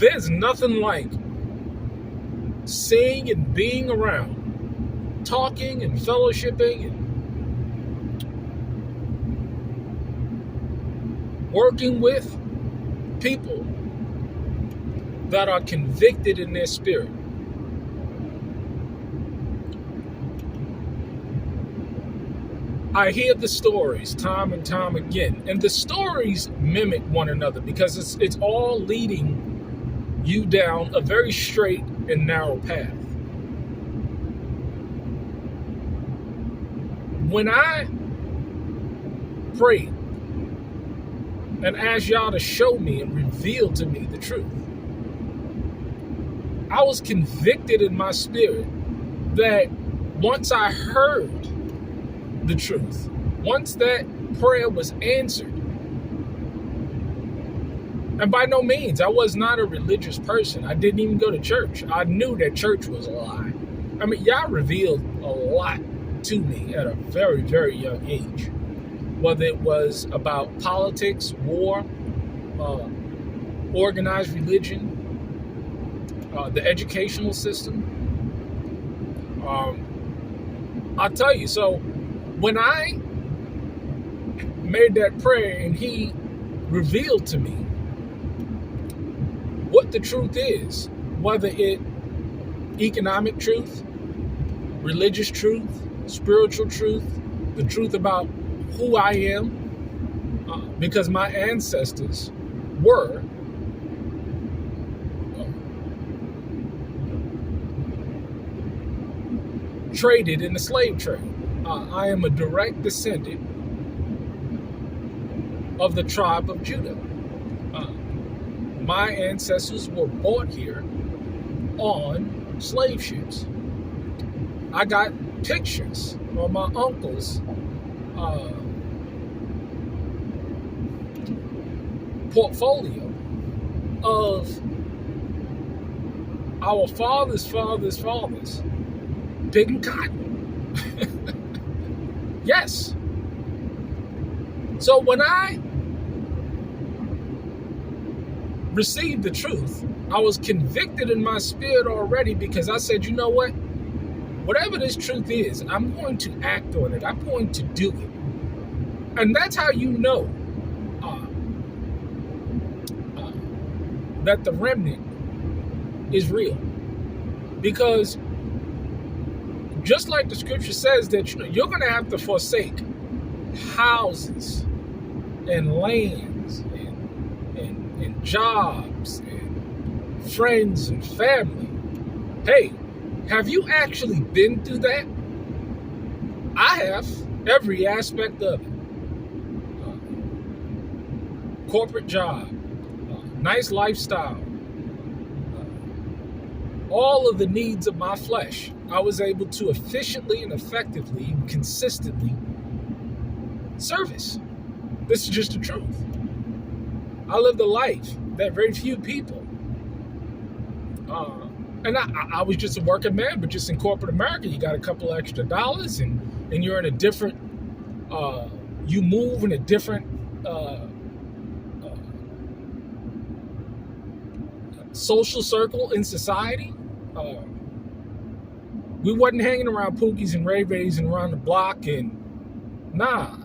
there's nothing like seeing and being around, talking and fellowshipping and working with people that are convicted in their spirit. I hear the stories time and time again, and the stories mimic one another because it's all leading you down a very straight and narrow path. When I prayed and asked y'all to show me and reveal to me the truth, I was convicted in my spirit that once I heard the truth, once that prayer was answered, and by no means, I was not a religious person. I didn't even go to church. I knew that church was a lie. I mean, y'all revealed a lot to me at a very, very young age. Whether it was about politics, war, organized religion, the educational system. I'll tell you, so when I made that prayer and he revealed to me what the truth is, whether it economic truth, religious truth, spiritual truth, the truth about who I am, because my ancestors were traded in the slave trade. I am a direct descendant of the tribe of Judah. My ancestors were brought here on slave ships. I got pictures on my uncle's portfolio of our fathers' picking cotton. Yes. So when I received the truth, I was convicted in my spirit already because I said, you know what? Whatever this truth is, I'm going to act on it. I'm going to do it. And that's how you know that the remnant is real. Because just like the scripture says that you're going to have to forsake houses and lands and jobs and friends and family. Hey, have you actually been through that? I have, every aspect of it. Corporate job, nice lifestyle, all of the needs of my flesh. I was able to efficiently and effectively and consistently service. This is just the truth. I lived a life that very few people. And I was just a working man, but just in corporate America, you got a couple extra dollars and you're in a different, you move in a different social circle in society. We wasn't hanging around Pookies and Ray-Rays and around the block and nah,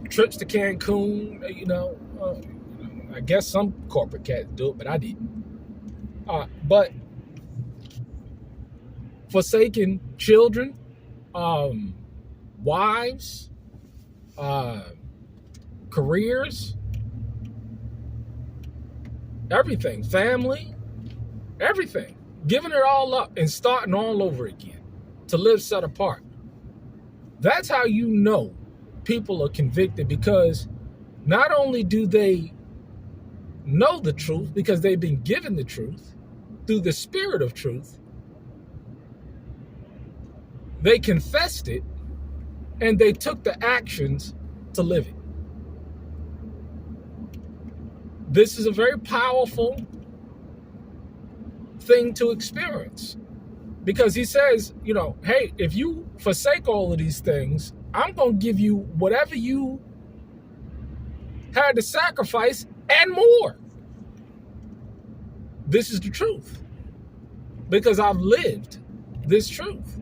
trips to Cancun, I guess some corporate cats do it, but I didn't. But forsaking children, wives, careers, everything, family, everything. Giving it all up and starting all over again to live set apart. That's how you know people are convicted, because not only do they know the truth because they've been given the truth through the spirit of truth, they confessed it and they took the actions to live it. This is a very powerful thing to experience, because he says, hey, if you forsake all of these things, I'm going to give you whatever you had to sacrifice and more. This is the truth because I've lived this truth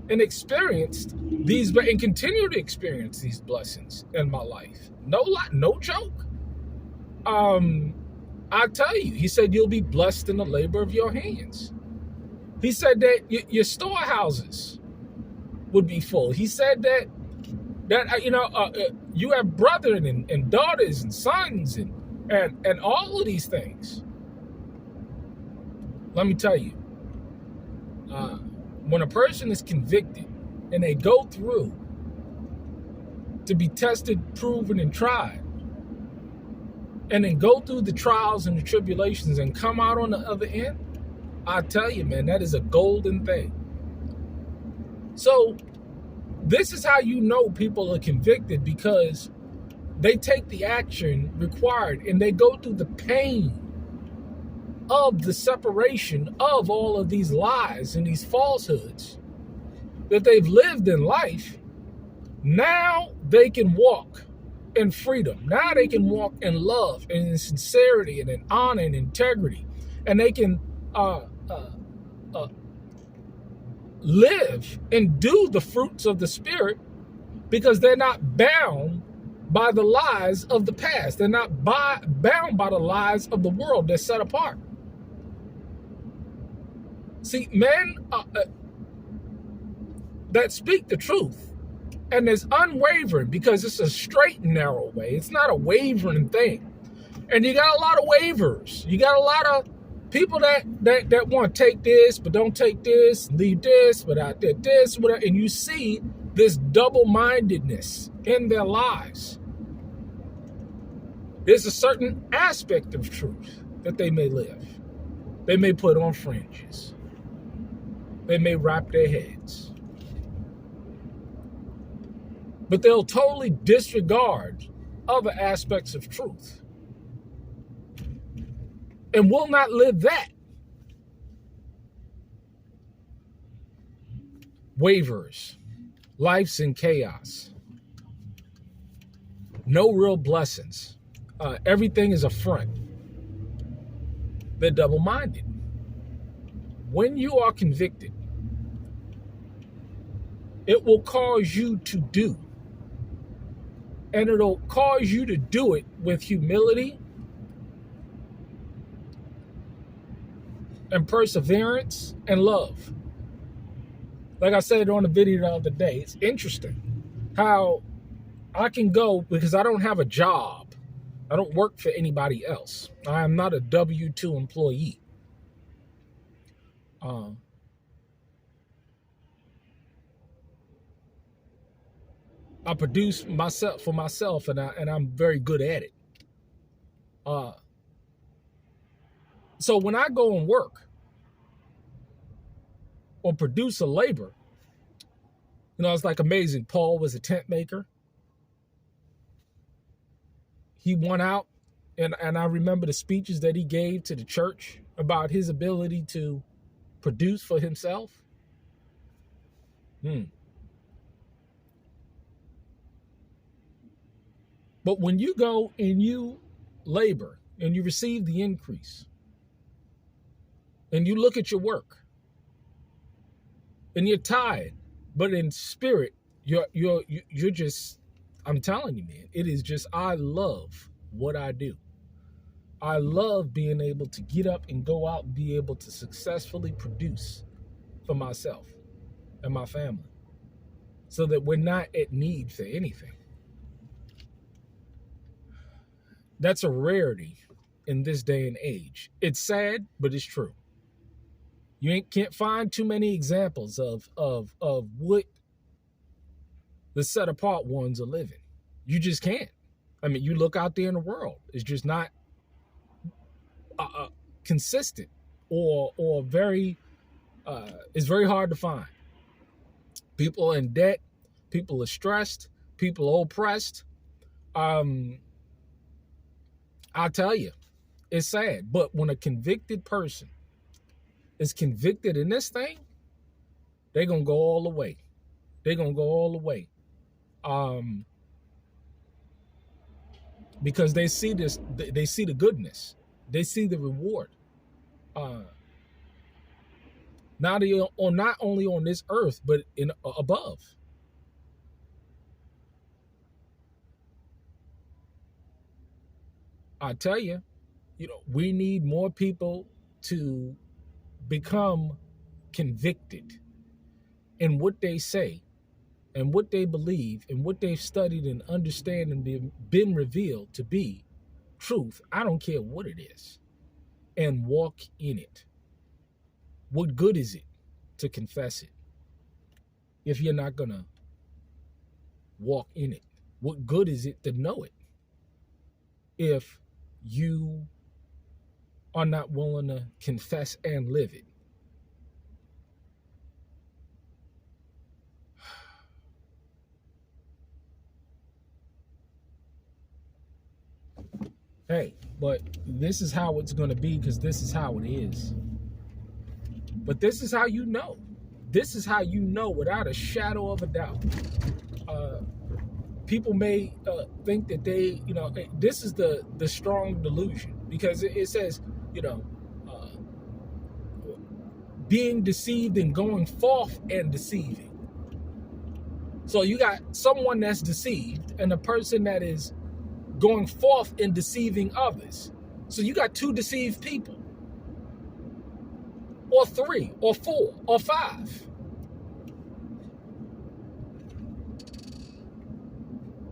and experienced these and continue to experience these blessings in my life. No joke. I tell you, he said you'll be blessed in the labor of your hands. He said that your storehouses would be full. He said that you have brethren and daughters and sons and all of these things. Let me tell you, when a person is convicted and they go through to be tested, proven, and tried, and then go through the trials and the tribulations and come out on the other end, I tell you, man, that is a golden thing. So this is how you know people are convicted, because they take the action required and they go through the pain of the separation of all of these lies and these falsehoods that they've lived in life. Now they can walk in freedom. Now they can walk in love and in sincerity and in honor and integrity. And they can live and do the fruits of the Spirit, because they're not bound by the lies of the past. They're not bound by the lies of the world. They're set apart. See, men that speak the truth, and there's unwavering, because it's a straight and narrow way. It's not a wavering thing. And you got a lot of waverers. You got a lot of people that want to take this, but don't take this, leave this, but I did this, whatever. And you see this double-mindedness in their lives. There's a certain aspect of truth that they may live. They may put on fringes. They may wrap their heads. But they'll totally disregard other aspects of truth and will not live that. Waverers, life's in chaos. No real blessings. Everything is a front. They're double-minded. When you are convicted, it will cause you to do. And it'll cause you to do it with humility and perseverance and love. Like I said on the video the other day, it's interesting how I can go, because I don't have a job. I don't work for anybody else. I am not a W-2 employee. I produce myself for myself, and I'm very good at it. So when I go and work or produce a labor, it's like amazing. Paul was a tent maker. He went out, and I remember the speeches that he gave to the church about his ability to produce for himself. But when you go and you labor and you receive the increase, and you look at your work, and you're tired, but in spirit, you're just, I'm telling you, man, it is just, I love what I do. I love being able to get up and go out and be able to successfully produce for myself and my family, so that we're not at need for anything. That's a rarity in this day and age. It's sad, but it's true. You can't find too many examples of what the set apart ones are living. You just can't. I mean, you look out there in the world, it's just not consistent or very, it's very hard to find. People are in debt, people are stressed, people are oppressed. I'll tell you, it's sad. But when a convicted person is convicted in this thing, they're going to go all the way. They're going to go all the way. Because they see this, they see the goodness. They see the reward. Uh, not only on this earth, but in above. I tell you, we need more people to become convicted in what they say and what they believe and what they've studied and understand and been revealed to be truth. I don't care what it is, and walk in it. What good is it to confess it if you're not gonna walk in it? What good is it to know it if you are not willing to confess and live it? Hey, but this is how it's going to be, because this is how it is. But this is how you know. This is how you know without a shadow of a doubt. People may think that this is the strong delusion, because it says, being deceived and going forth and deceiving. So you got someone that's deceived and a person that is going forth and deceiving others. So you got two deceived people, or three, or four, or five.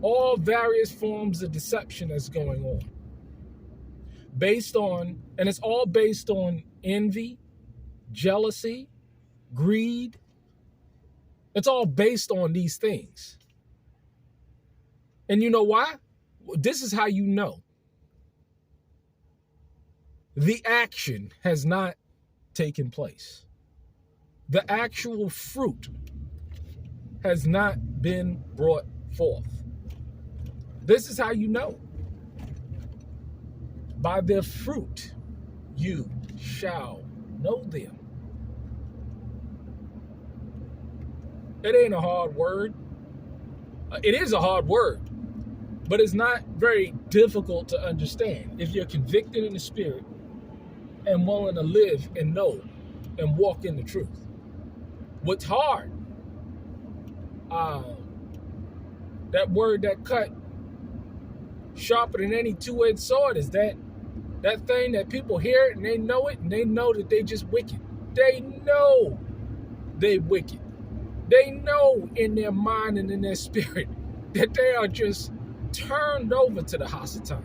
All various forms of deception that's going on. And it's all based on envy, jealousy, greed. It's all based on these things. And you know why? This is how you know. The action has not taken place. The actual fruit has not been brought forth. This is how you know. By their fruit you shall know them. It ain't a hard word. It is a hard word, but it's not very difficult to understand if you're convicted in the spirit and willing to live and know and walk in the truth. What's hard, that word that cut sharper than any two-edged sword, is that thing that people hear it and they know it, and they know that they just wicked. They know they wicked. They know in their mind and in their spirit that they are just turned over to the Hasatan.